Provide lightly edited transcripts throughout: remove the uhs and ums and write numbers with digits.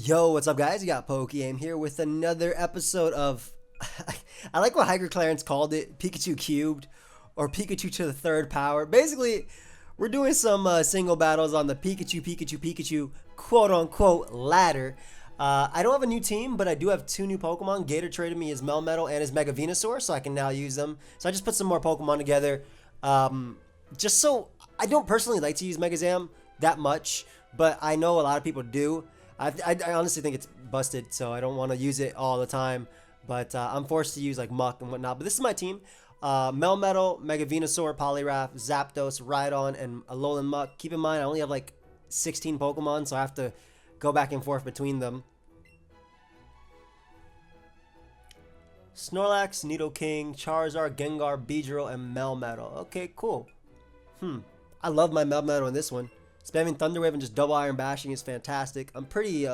Yo, what's up, guys? You got pokeaim here with another episode of. I like what Hiker Clarence called it, Pikachu cubed, or Pikachu to the third power. Basically, we're doing some single battles on the Pikachu quote unquote ladder. I don't have a new team, but I do have two new Pokemon. Gator traded me his Melmetal and his Mega Venusaur, so I can now use them. So I just put some more Pokemon together. Just so I don't personally like to use Megazam that much, but I know a lot of people do. I honestly think it's busted, so I don't want to use it all the time. But I'm forced to use like Muck and whatnot. But this is my team. Melmetal, Mega Venusaur, Poliwrath, Zapdos, Rhydon, and Alolan Muck. Keep in mind, I only have like 16 Pokemon, so I have to go back and forth between them. Snorlax, Nidoking, Charizard, Gengar, Beedrill, and Melmetal. Okay, cool. I love my Melmetal in this one. Spamming Thunder Wave and just double Iron Bashing is fantastic. I'm pretty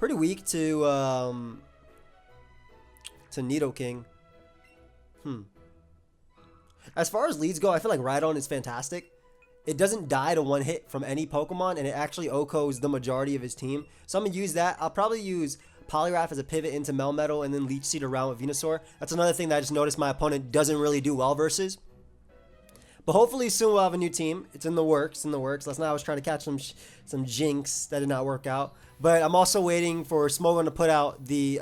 weak to Nidoking. As far as leads go, I feel like Rhydon is fantastic. It doesn't die to one hit from any Pokemon, and it actually OHKOs the majority of his team. So I'm gonna use that. I'll probably use Poliwrath as a pivot into Melmetal and then Leech Seed around with Venusaur. That's another thing that I just noticed my opponent doesn't really do well versus. But hopefully soon we'll have a new team. It's in the works, Last night I was trying to catch some Jinx. That did not work out. But I'm also waiting for Smogon to put out the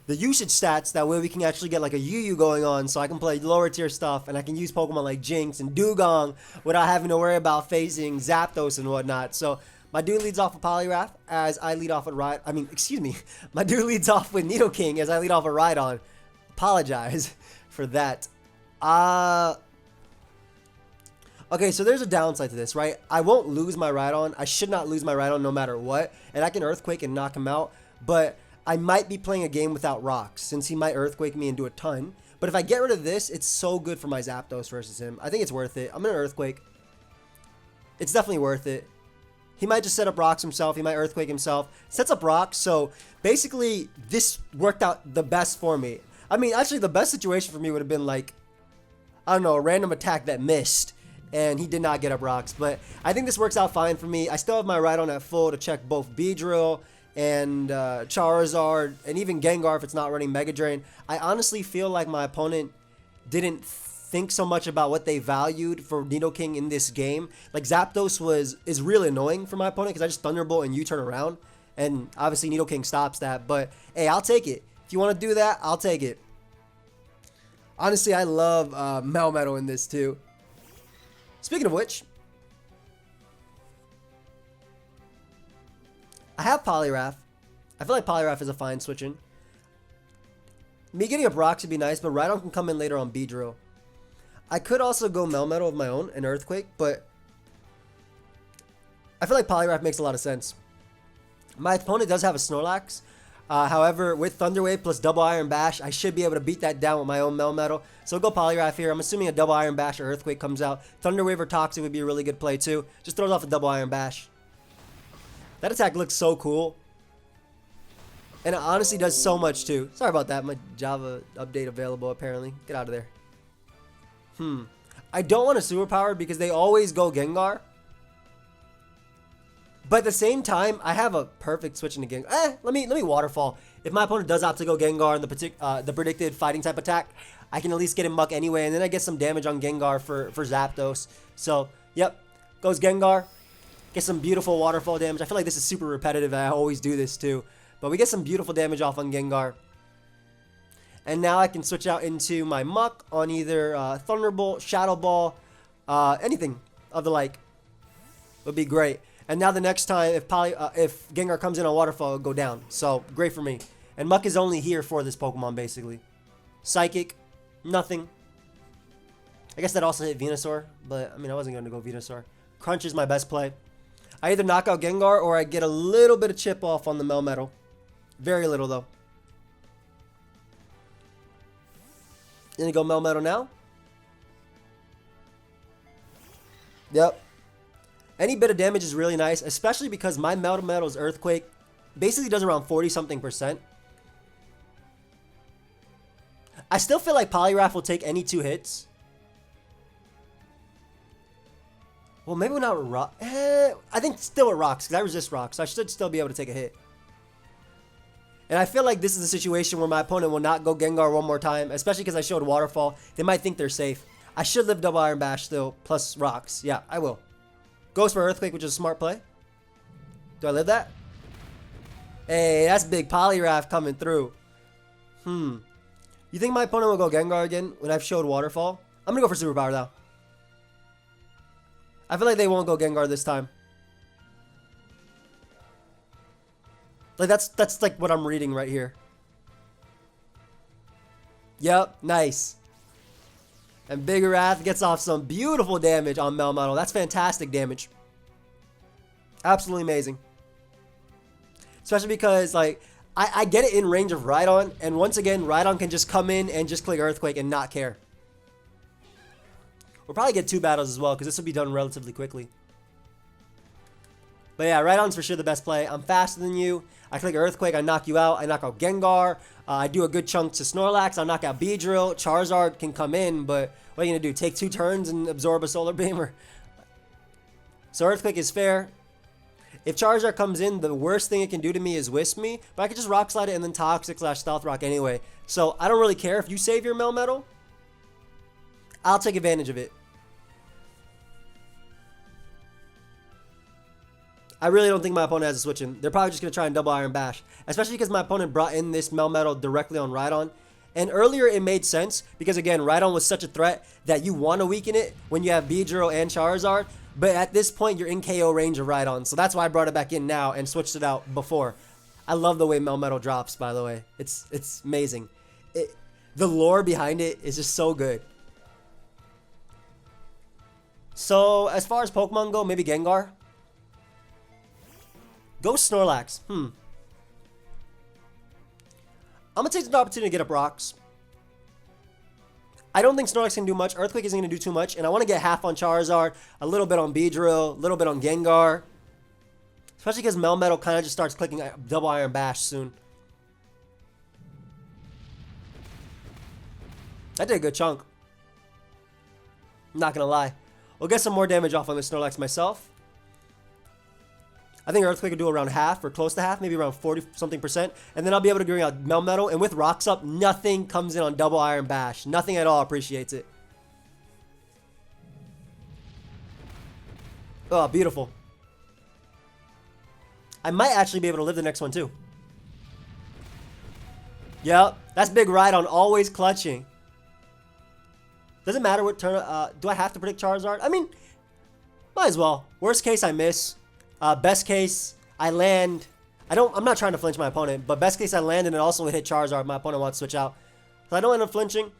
usage stats. That way we can actually get like a UU going on, so I can play lower tier stuff and I can use Pokemon like Jinx and Dugong without having to worry about facing Zapdos and whatnot. So my dude leads off with Poliwrath as I lead off with my dude leads off with Nidoking as I lead off with Rhydon. Apologize for that. Okay, so there's a downside to this, right? I won't lose my Rhydon. I should not lose my Rhydon no matter what. And I can Earthquake and knock him out. But I might be playing a game without rocks, since he might Earthquake me and do a ton. But if I get rid of this, it's so good for my Zapdos versus him. I think it's worth it. I'm going to Earthquake. It's definitely worth it. He might just set up rocks himself. He might Earthquake himself. Sets up rocks. So basically, this worked out the best for me. I mean, actually, the best situation for me would have been like, I don't know, a random attack that missed, and he did not get up rocks. But I think this works out fine for me. I still have my Rhydon at full to check both Beedrill and Charizard, and even Gengar if it's not running Mega Drain. I honestly feel like my opponent didn't think so much about what they valued for Nidoking in this game. Like Zapdos is really annoying for my opponent because I just Thunderbolt and U-turn around, and obviously Nidoking stops that. But hey, I'll take it. If you want to do that, I'll take it. Honestly, I love Melmetal in this too. Speaking of which, I have Poliwrath. I feel like Poliwrath is a fine switch in. Me getting up rocks would be nice, but Rhydon can come in later on Beedrill. I could also go Melmetal of my own and Earthquake, but I feel like Poliwrath makes a lot of sense. My opponent does have a Snorlax. However, with Thunder Wave plus double Iron Bash, I should be able to beat that down with my own Melmetal. So I'll go Poliwrath here. I'm assuming a double Iron Bash or Earthquake comes out. Thunder Wave or Toxic would be a really good play too. Just throws off a double Iron Bash. That attack looks so cool. And it honestly does so much too. Sorry about that. My Java update available apparently. Get out of there. I don't want a superpower because they always go Gengar. But at the same time, I have a perfect switch into Gengar. Let me Waterfall. If my opponent does opt to go Gengar in the predicted fighting type attack, I can at least get him Muck anyway, and then I get some damage on Gengar for Zapdos. So, yep, goes Gengar. Get some beautiful Waterfall damage. I feel like this is super repetitive, and I always do this too. But we get some beautiful damage off on Gengar. And now I can switch out into my Muck on either Thunderbolt, Shadow Ball, anything of the like. Would be great. And now the next time, if Gengar comes in on Waterfall, it'll go down. So, great for me. And Muck is only here for this Pokemon, basically. Psychic, nothing. I guess that also hit Venusaur, but, I mean, I wasn't going to go Venusaur. Crunch is my best play. I either knock out Gengar, or I get a little bit of chip off on the Melmetal. Very little, though. Gonna go Melmetal now. Yep. Any bit of damage is really nice, especially because my Melmetal's Earthquake basically does around 40-something%. I still feel like Poliwrath will take any 2 hits. Well, maybe not rock. I think still with rocks, because I resist rocks. So I should still be able to take a hit. And I feel like this is a situation where my opponent will not go Gengar one more time, especially because I showed Waterfall. They might think they're safe. I should live Double Iron Bash still, plus rocks. Yeah, I will. Goes for Earthquake, which is a smart play. Do I live that? Hey, that's big Poliwrath coming through. You think my opponent will go Gengar again when I've showed Waterfall? I'm going to go for Superpower, though. I feel like they won't go Gengar this time. Like, that's like what I'm reading right here. Yep, nice. And Big Wrath gets off some beautiful damage on Melmetal. That's fantastic damage. Absolutely amazing. Especially because, like, I get it in range of Rhydon. And once again, Rhydon can just come in and just click Earthquake and not care. We'll probably get 2 battles as well, because this will be done relatively quickly. But yeah, Rhydon's for sure the best play. I'm faster than you. I click Earthquake, I knock you out. I knock out Gengar. I do a good chunk to Snorlax. I knock out Beedrill. Charizard can come in, but what are you going to do? Take 2 turns and absorb a Solar Beam? So Earthquake is fair. If Charizard comes in, the worst thing it can do to me is Wisp me. But I can just Rock Slide it and then Toxic / Stealth Rock anyway. So I don't really care if you save your Melmetal. I'll take advantage of it. I really don't think my opponent has a switch in. They're probably just going to try and Double Iron Bash. Especially because my opponent brought in this Melmetal directly on Rhydon. And earlier it made sense because, again, Rhydon was such a threat that you want to weaken it when you have Beedrill and Charizard. But at this point, you're in KO range of Rhydon. So that's why I brought it back in now and switched it out before. I love the way Melmetal drops, by the way. It's amazing. The lore behind it is just so good. So, as far as Pokemon go, maybe Gengar. Go Snorlax. I'm going to take the opportunity to get up rocks. I don't think Snorlax can do much. Earthquake isn't going to do too much. And I want to get half on Charizard, a little bit on Beedrill, a little bit on Gengar. Especially because Melmetal kind of just starts clicking Double Iron Bash soon. That did a good chunk. I'm not going to lie. We'll get some more damage off on the Snorlax myself. I think Earthquake could do around half or close to half, maybe around 40-something%. And then I'll be able to bring out Melmetal. And with Rocks up, nothing comes in on Double Iron Bash. Nothing at all appreciates it. Oh, beautiful. I might actually be able to live the next one too. Yep, that's Big Rhydon, always clutching. Doesn't matter what turn. Do I have to predict Charizard? I mean, might as well. Worst case, I miss. Best case, I land. I'm not trying to flinch my opponent, but best case, I land and it also would hit Charizard. My opponent wants to switch out, so I don't end up flinching.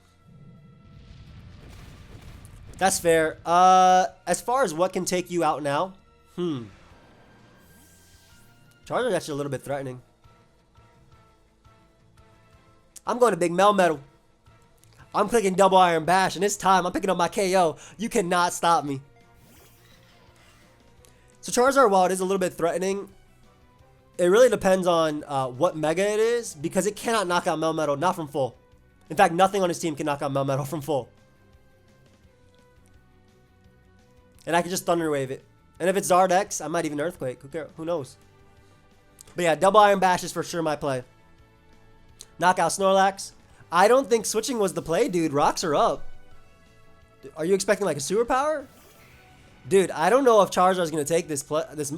That's fair. As far as what can take you out now, Charizard's actually a little bit threatening. I'm going to Big Melmetal. I'm clicking Double Iron Bash, and this time I'm picking up my KO. You cannot stop me. So Charizard, while it is a little bit threatening, it really depends on what Mega it is, because it cannot knock out Melmetal, not from full. In fact, nothing on his team can knock out Melmetal from full. And I can just Thunder Wave it. And if it's Zard X, I might even Earthquake. Who knows? But yeah, Double Iron Bash is for sure my play. Knock out Snorlax. I don't think switching was the play, dude. Rocks are up. Are you expecting like a superpower? Dude, I don't know if Charizard's going to take this.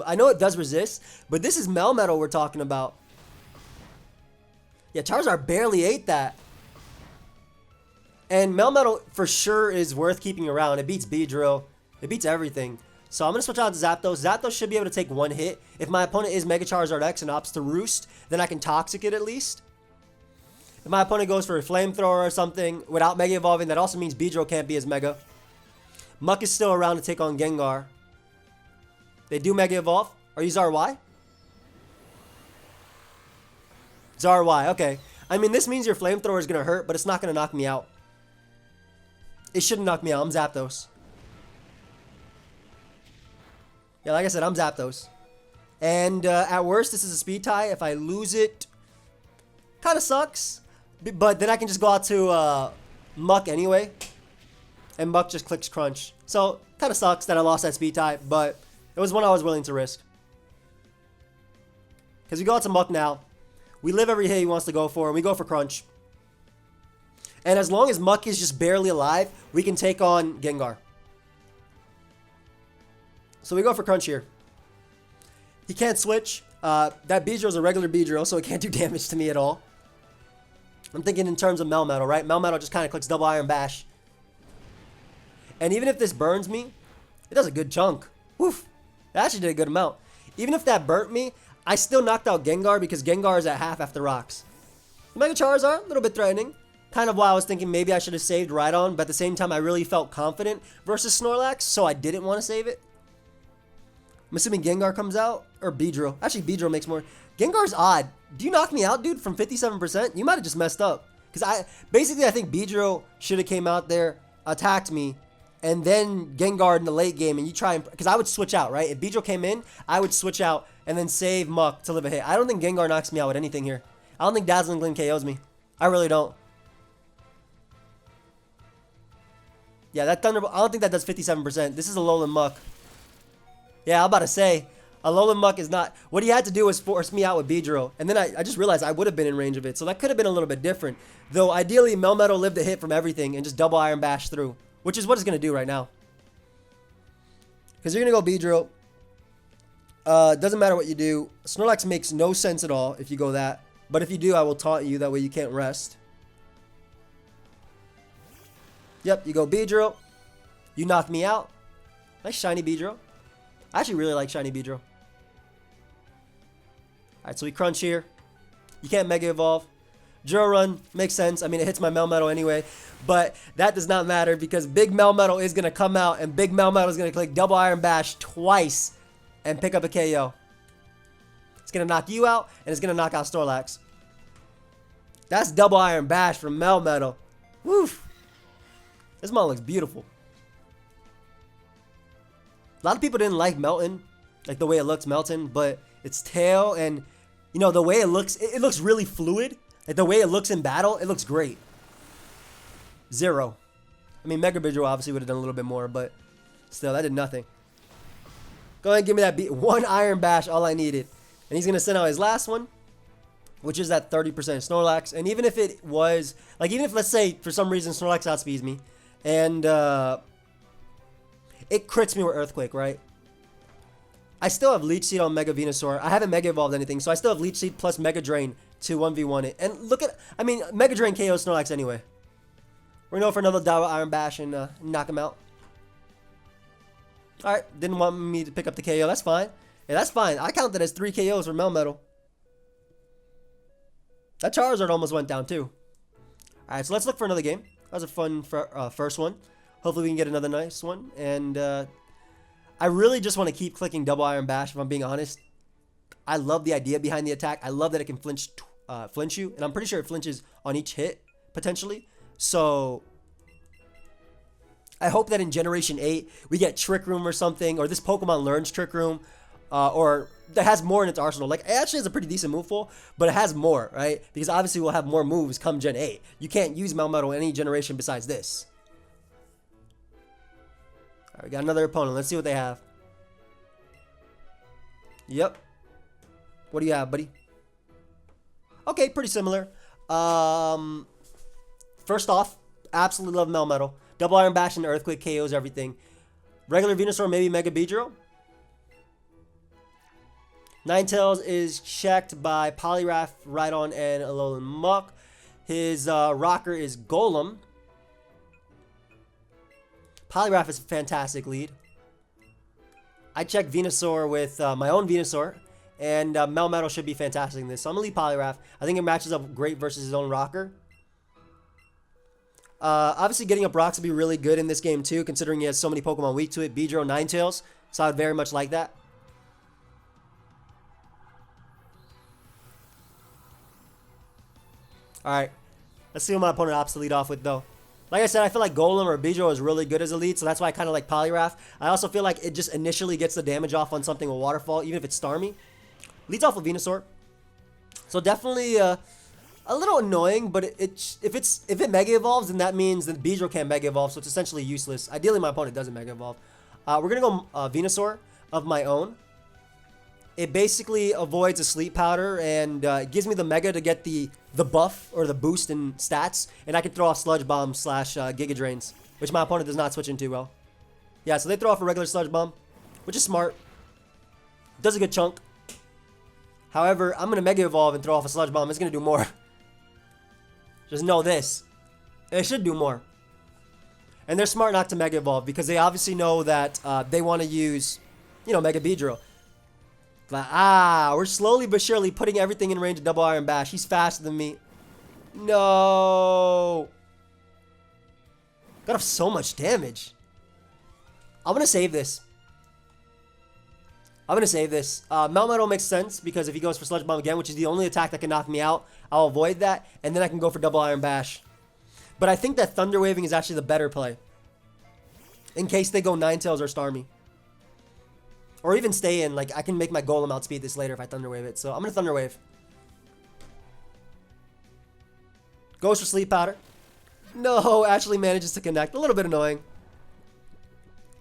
I know it does resist, but this is Melmetal we're talking about. Yeah, Charizard barely ate that. And Melmetal for sure is worth keeping around. It beats Beedrill. It beats everything. So I'm going to switch out to Zapdos. Zapdos should be able to take one hit. If my opponent is Mega Charizard X and opts to Roost, then I can Toxic it at least. If my opponent goes for a Flamethrower or something without Mega Evolving, that also means Beedrill can't be as Mega. Muck is still around to take on Gengar. They do Mega Evolve. Are you Zar-Y? Zar-Y, okay. I mean, this means your Flamethrower is going to hurt, but it's not going to knock me out. It shouldn't knock me out. I'm Zapdos. Yeah, like I said, I'm Zapdos. And at worst, this is a speed tie. If I lose it, kind of sucks. But then I can just go out to Muck anyway. And Muck just clicks Crunch. So, Kind of sucks that I lost that speed type, but it was one I was willing to risk. Because we go out to Muck now. We live every hit he wants to go for, and we go for Crunch. And as long as Muck is just barely alive, we can take on Gengar. So we go for Crunch here. He can't switch. That Beedrill is a regular Beedrill, so it can't do damage to me at all. I'm thinking in terms of Melmetal, right? Melmetal just kind of clicks double Iron Bash. And even if this burns me, it does a good chunk. Woof. That actually did a good amount. Even if that burnt me, I still knocked out Gengar because Gengar is at half after rocks. Mega Charizard, a little bit threatening. Kind of why I was thinking maybe I should have saved Rhydon, but at the same time I really felt confident versus Snorlax, so I didn't want to save it. I'm assuming Gengar comes out, or Beedrill. Actually, Beedrill makes more. Gengar's odd. Do you knock me out, dude, from 57%? You might have just messed up. Because I think Beedrill should have came out there, attacked me, and then Gengar in the late game, and you try and... Because I would switch out, right? If Beedrill came in, I would switch out and then save Muck to live a hit. I don't think Gengar knocks me out with anything here. I don't think Dazzling Gleam KOs me. I really don't. Yeah, that Thunderbolt... I don't think that does 57%. This is a Alolan Muck. Yeah, I'm about to say, Alolan Muck is not... What he had to do was force me out with Beedrill. And then I just realized I would have been in range of it. So that could have been a little bit different. Though, ideally, Melmetal lived a hit from everything and just double Iron Bash through. Which is what it's going to do right now. Because you're going to go Beedrill. Doesn't matter what you do. Snorlax makes no sense at all if you go that. But if you do, I will taunt you. That way you can't rest. Yep, you go Beedrill. You knock me out. Nice shiny Beedrill. I actually really like shiny Beedrill. Alright, so we crunch here. You can't Mega Evolve. Drill Run makes sense. I mean, it hits my Melmetal anyway. But that does not matter because Big Melmetal is going to come out and Big Melmetal is going to click double Iron Bash twice and pick up a KO. It's going to knock you out and it's going to knock out Snorlax. That's double Iron Bash from Melmetal. Woof. This model looks beautiful. A lot of people didn't like Melton, like the way it looks Melton, but its tail and, you know, the way it looks really fluid. Like the way it looks in battle, it looks great. 0. I mean, Mega Beedrill obviously would have done a little bit more, but still, that did nothing. Go ahead and give me that one Iron Bash, all I needed. And he's going to send out his last one, which is that 30% Snorlax. And even if it was, like, even if, let's say, for some reason, Snorlax outspeeds me, and it crits me with Earthquake, right? I still have Leech Seed on Mega Venusaur. I haven't Mega Evolved anything, so I still have Leech Seed plus Mega Drain to 1v1 it. And look at, I mean, Mega Drain KOs Snorlax anyway. We're going to go for another double Iron Bash and knock him out. Alright, didn't want me to pick up the KO. That's fine. Yeah, that's fine. I count that as 3 KOs for Melmetal. That Charizard almost went down too. Alright, so let's look for another game. That was a fun first one. Hopefully we can get another nice one. And I really just want to keep clicking double Iron Bash, if I'm being honest. I love the idea behind the attack. I love that it can flinch you. And I'm pretty sure it flinches on each hit, potentially. So I hope that in Generation 8, we get Trick Room or something. Or this Pokemon learns Trick Room. Or that has more in its arsenal. Like, it actually has a pretty decent move pool, but it has more, right? Because obviously we'll have more moves come Gen 8. You can't use Melmetal in any generation besides this. Alright, we got another opponent. Let's see what they have. Yep. What do you have, buddy? Okay, pretty similar. First off, absolutely love Melmetal. Double Iron Bash and Earthquake KOs everything. Regular Venusaur, maybe Mega Beedrill. Ninetales is checked by Poliwrath, Rhydon, and Alolan Muck. His rocker is Golem. Poliwrath is a fantastic lead. I checked Venusaur with my own Venusaur, and Melmetal should be fantastic in this. So I'm going to lead Poliwrath. I think it matches up great versus his own rocker. Obviously, getting up rocks would be really good in this game too, considering he has so many Pokemon weak to it. Beedrill, Ninetales, so I would very much like that. Alright, let's see what my opponent opts to lead off with though. Like I said, I feel like Golem or Beedrill is really good as a lead, so that's why I kind of like Poliwrath. I also feel like it just initially gets the damage off on something with Waterfall, even if it's Starmie. Leads off with Venusaur. So definitely a little annoying, but if it Mega Evolves, then that means that Beedrill can't Mega Evolve, so it's essentially useless. Ideally, my opponent doesn't Mega Evolve. We're going to go Venusaur of my own. It basically avoids a Sleep Powder and it gives me the Mega to get the buff or the boost in stats. And I can throw off Sludge Bomb / Giga Drains, which my opponent does not switch into well. Yeah, so they throw off a regular Sludge Bomb, which is smart. Does a good chunk. However, I'm going to Mega Evolve and throw off a Sludge Bomb. It's going to do more. Just know this. It should do more. And they're smart not to Mega Evolve because they obviously know that they want to use, you know, Mega Beedrill. Like, we're slowly but surely putting everything in range of Double Iron Bash. He's faster than me. No. Got off so much damage. I'm going to save this. Melmetal makes sense because if he goes for Sludge Bomb again, which is the only attack that can knock me out, I'll avoid that. And then I can go for Double Iron Bash. But I think that Thunder Waving is actually the better play. In case they go Ninetales or Starmie. Or even stay in. Like, I can make my Golem outspeed this later if I Thunder Wave it. So I'm going to Thunder Wave. Goes for Sleep Powder. No, actually manages to connect. A little bit annoying.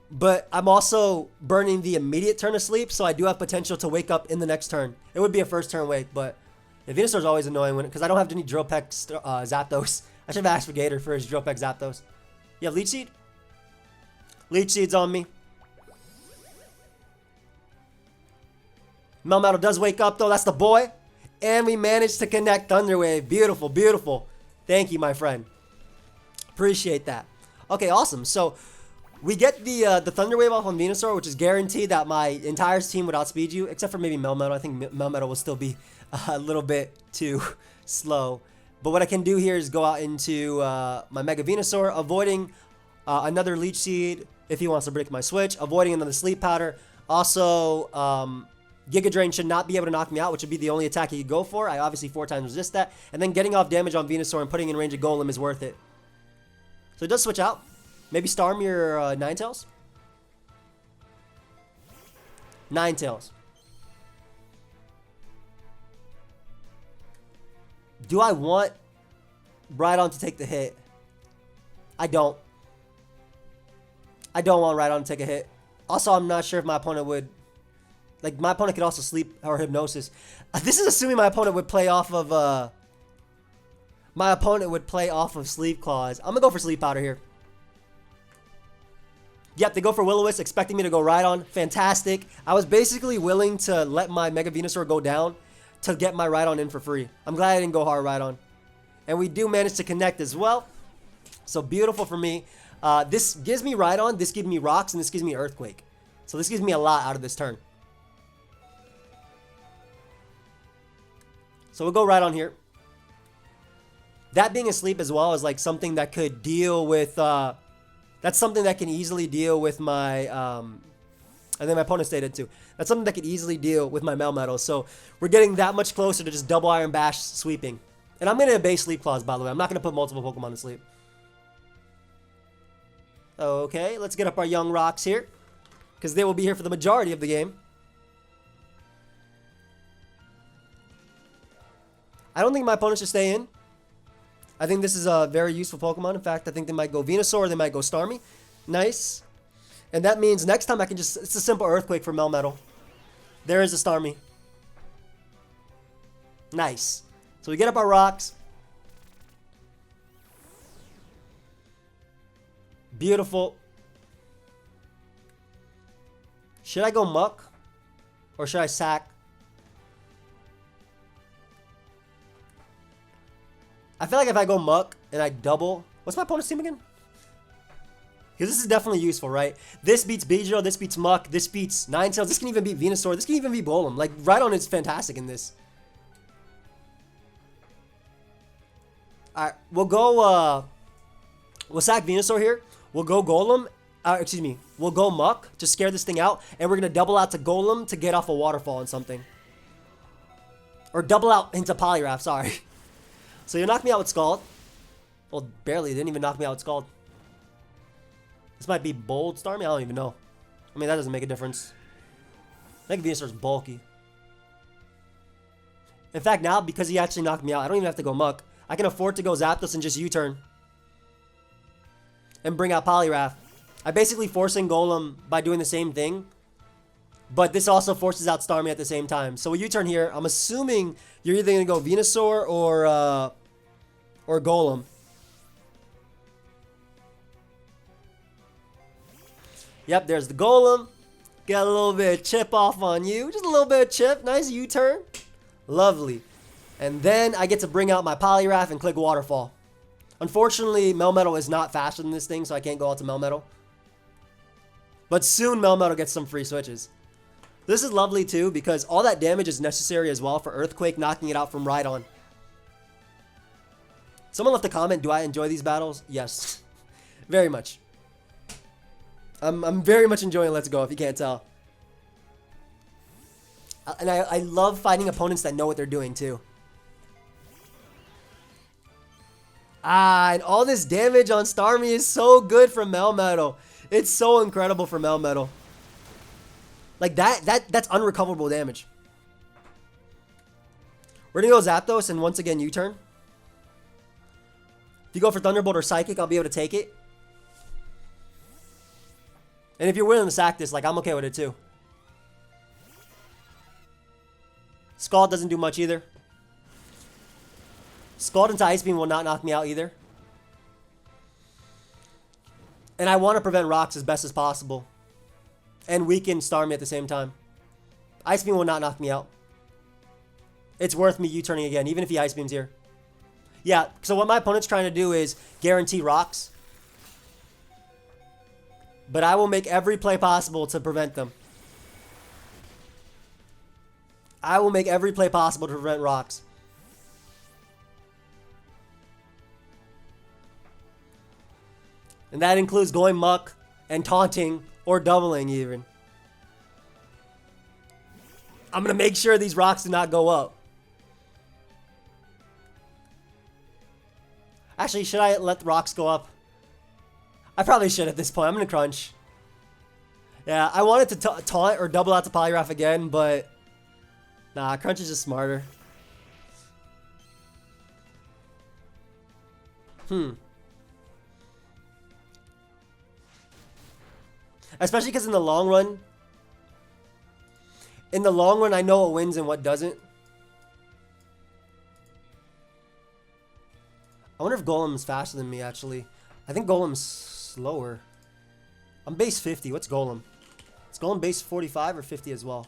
But I'm also burning the immediate turn of sleep, so I do have potential to wake up in the next turn. It would be a first turn wake, but Venusaur is always annoying because I don't have any Drill Peck Zapdos. I should have asked for Gator for his Drill Peck Zapdos. You have Leech Seed? Leech Seed's on me. Melmetal does wake up, though. That's the boy. And we managed to connect Thunder Wave. Beautiful, beautiful. Thank you, my friend. Appreciate that. Okay, awesome. So we get the Thunder Wave off on Venusaur, which is guaranteed that my entire team would outspeed you, except for maybe Melmetal. I think Melmetal will still be a little bit too slow. But what I can do here is go out into my Mega Venusaur, avoiding another Leech Seed if he wants to break my switch, avoiding another Sleep Powder. Also, Giga Drain should not be able to knock me out, which would be the only attack he could go for. I obviously 4 times resist that. And then getting off damage on Venusaur and putting in range of Golem is worth it. So it does switch out. Maybe Starmie or Ninetales? Ninetales. Do I want Rhydon to take the hit? I don't. I don't want Rhydon to take a hit. Also, I'm not sure if my opponent would... Like, my opponent could also sleep or Hypnosis. This is assuming my opponent would play off of... my opponent would play off of Sleep Claws. I'm going to go for Sleep Powder here. Yep, they go for Will-O-Wisp, expecting me to go Rhydon. Fantastic. I was basically willing to let my Mega Venusaur go down to get my Rhydon in for free. I'm glad I didn't go hard Rhydon. And we do manage to connect as well. So beautiful for me. This gives me Rhydon, this gives me Rocks, and this gives me Earthquake. So this gives me a lot out of this turn. So we'll go Rhydon here. That being asleep as well is like something that could deal with... that's something that can easily deal with my... and then my opponent stated too. That's something that could easily deal with my Melmetal. So we're getting that much closer to just Double Iron Bash sweeping. And I'm going to obey Sleep Claws, by the way. I'm not going to put multiple Pokemon to sleep. Okay, let's get up our young Rocks here. Because they will be here for the majority of the game. I don't think my opponent should stay in. I think this is a very useful Pokemon. In fact, I think they might go Venusaur or they might go Starmie. Nice. And that means next time I can just... It's a simple Earthquake for Melmetal. There is a Starmie. Nice. So we get up our Rocks. Beautiful. Should I go Muck? Or should I Sack? I feel like if I go Muck and I double... What's my opponent's team again? Because this is definitely useful, right? This beats Beedrill, this beats Muck, this beats Ninetales, this can even beat Venusaur, this can even beat Golem. Like, Rhydon is fantastic in this. Alright, we'll go, we'll sack Venusaur here. We'll go Golem, excuse me, we'll go Muck to scare this thing out. And we're going to double out to Golem to get off a Waterfall on something. Or double out into Poliwrath, sorry. So you knock me out with Scald. Well, barely, didn't even knock me out with Scald. This might be Bold Starmie, I don't even know. I mean, that doesn't make a difference. Mega Venusaur's bulky. In fact, now, because he actually knocked me out, I don't even have to go Muck. I can afford to go Zapdos and just U-turn. And bring out Poliwrath. I basically forcing Golem by doing the same thing. But this also forces out Starmie at the same time. So a U-turn here, I'm assuming you're either going to go Venusaur or Golem. Yep, there's the Golem. Got a little bit of chip off on you. Just a little bit of chip. Nice U-turn. Lovely. And then I get to bring out my Poliwrath and click Waterfall. Unfortunately, Melmetal is not faster than this thing, so I can't go out to Melmetal. But soon Melmetal gets some free switches. This is lovely too, because all that damage is necessary as well for Earthquake, knocking it out from Rhydon. Someone left a comment, do I enjoy these battles? Yes. Very much. I'm very much enjoying Let's Go, if you can't tell. And I love fighting opponents that know what they're doing too. And all this damage on Starmie is so good for Melmetal. It's so incredible for Melmetal. Like that's unrecoverable damage. We're gonna go Zapdos and once again U-turn. If you go for Thunderbolt or Psychic, I'll be able to take it. And if you're willing to sack this, like, I'm okay with it too. Scald doesn't do much either. Scald into Ice Beam will not knock me out either. And I want to prevent rocks as best as possible. And weaken Starmie at the same time. Ice Beam will not knock me out. It's worth me U-turning again, even if he Ice Beams here. Yeah, so what my opponent's trying to do is guarantee rocks. But I will make every play possible to prevent them. I will make every play possible to prevent rocks. And that includes going Muck and taunting or doubling even. I'm going to make sure these rocks do not go up. Actually, should I let the rocks go up? I probably should at this point. I'm going to crunch. Yeah, I wanted to taunt or double out to Poliwrath again, but nah, crunch is just smarter. Especially because in the long run, I know what wins and what doesn't. I wonder if Golem's faster than me, actually. I think Golem's slower. I'm base 50. What's Golem? Is Golem base 45 or 50 as well?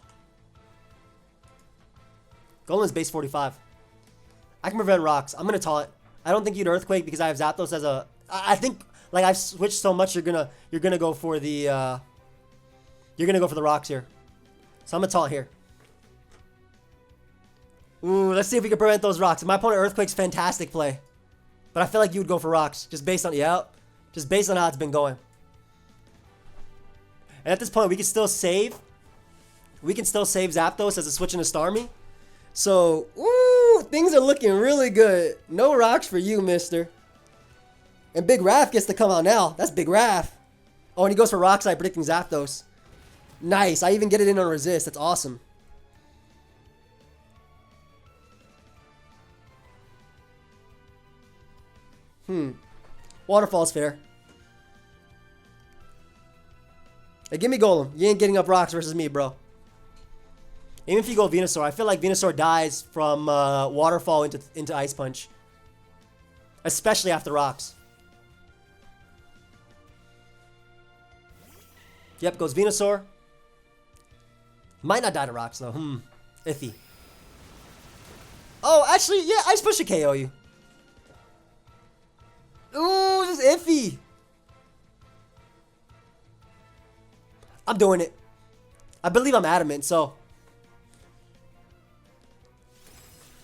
Golem's base 45. I can prevent rocks. I'm going to taunt. I don't think you'd Earthquake because I have Zapdos as a... I think, like, I've switched so much, you're gonna go for the... you're going to go for the rocks here. So I'm going to taunt here. Ooh, let's see if we can prevent those rocks. My opponent Earthquake's fantastic play. But I feel like you would go for rocks. Just based on, just based on how it's been going. And at this point, we can still save. We can still save Zapdos as a switch into Starmie. So, ooh, things are looking really good. No rocks for you, mister. And Big Raph gets to come out now. That's Big Raph. Oh, and he goes for Rock Slide, predicting Zapdos. Nice. I even get it in on resist. That's awesome. Waterfall's fair. Hey, give me Golem. You ain't getting up rocks versus me, bro. Even if you go Venusaur, I feel like Venusaur dies from Waterfall into Ice Punch. Especially after rocks. Yep, goes Venusaur. Might not die to rocks, though. Iffy. Oh, actually, yeah, Ice Punch should KO you. Ooh, this is iffy. I'm doing it. I believe I'm adamant, so.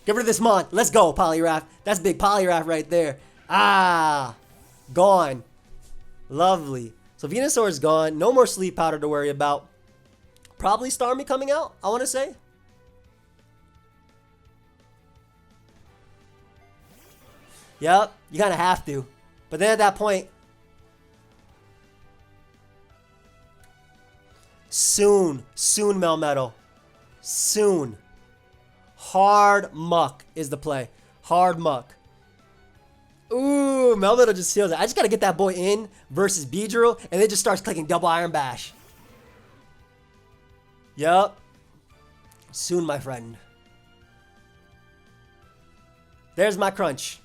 Get rid of this Mon. Let's go, Poliwrath. That's big Poliwrath right there. Ah. Gone. Lovely. So Venusaur is gone. No more Sleep Powder to worry about. Probably Starmie coming out, I want to say. Yep, you kind of have to. But then at that point, soon Melmetal. Soon. Hard Muck is the play. Hard Muck. Ooh, Melmetal just seals it. I just got to get that boy in versus Beedrill, and it just starts clicking double Iron Bash. Yup. Soon, my friend. There's my crunch.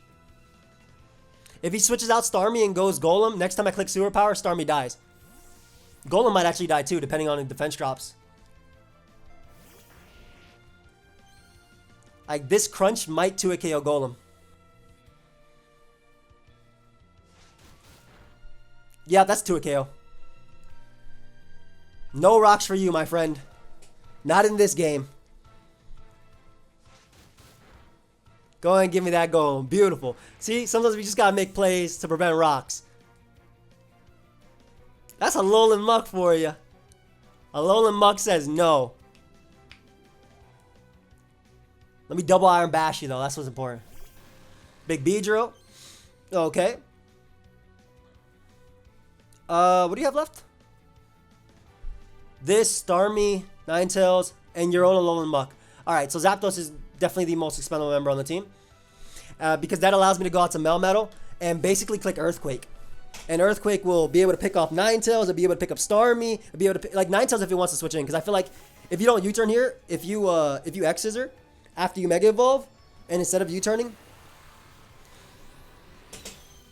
If he switches out Starmie and goes Golem, next time I click Sewer Power, Starmie dies. Golem might actually die too, depending on the defense drops. Like, this crunch might 2-hit KO Golem. Yeah, that's 2-hit KO. No rocks for you, my friend. Not in this game. Go ahead and give me that Golem. Beautiful. See, sometimes we just gotta make plays to prevent rocks. That's a Alolan Muck for you. Alolan Muck says no. Let me double Iron Bash you, though. That's what's important. Big Beedrill. Okay. What do you have left? This, Starmie, Ninetales, and your own Alolan Muck. Alright, so Zapdos is definitely the most expendable member on the team. Because that allows me to go out to Melmetal and basically click Earthquake. And Earthquake will be able to pick off Ninetales, it'll be able to pick up Starmie, it'll be able to pick, like, Ninetales if it wants to switch in. Because I feel like if you don't U-turn here, if you X-Scissor after you Mega Evolve, and instead of U-turning,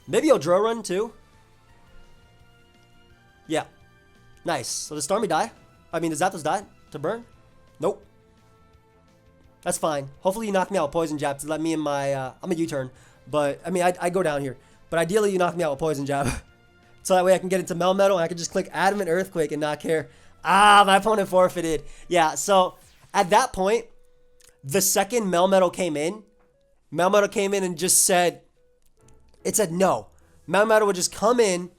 maybe you'll Draw Run too. Yeah. Nice. So does Starmie die? I mean, does Zapdos die to burn? Nope. That's fine. Hopefully you knock me out with Poison Jab to let me in my, I'm a U-turn. But, I mean, I go down here. But ideally you knock me out with Poison Jab. So that way I can get into Melmetal and I can just click Adamant Earthquake and not care. Ah, my opponent forfeited. Yeah, so at that point, the second Melmetal came in and just said, it said no. Melmetal would just come in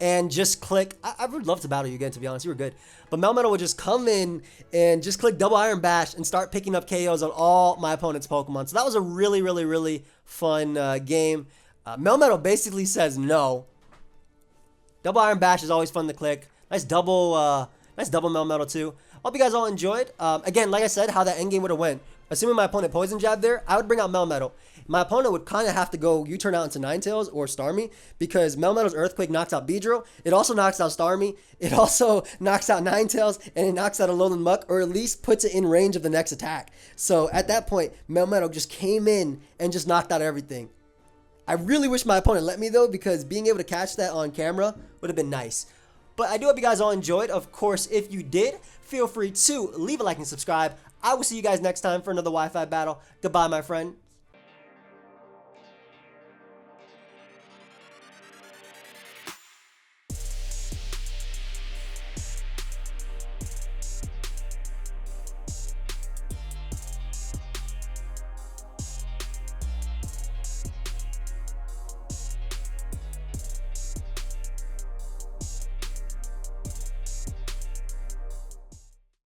and just click. I would love to battle you again, to be honest. You were good. But Melmetal would just come in and just click double Iron Bash and start picking up KOs on all my opponent's Pokemon. So that was a really, really, really fun game. Melmetal basically says no. Double Iron Bash is always fun to click. Nice double Melmetal too. Hope you guys all enjoyed. Again, like I said, how that endgame would have went. Assuming my opponent Poison Jab there, I would bring out Melmetal. My opponent would kind of have to go U-turn out into Ninetales or Starmie because Melmetal's Earthquake knocks out Beedrill. It also knocks out Starmie. It also knocks out Ninetales, and it knocks out Alolan Muck, or at least puts it in range of the next attack. So at that point, Melmetal just came in and just knocked out everything. I really wish my opponent let me, though, because being able to catch that on camera would have been nice. But I do hope you guys all enjoyed. Of course, if you did, feel free to leave a like and subscribe. I will see you guys next time for another Wi-Fi battle. Goodbye, my friend.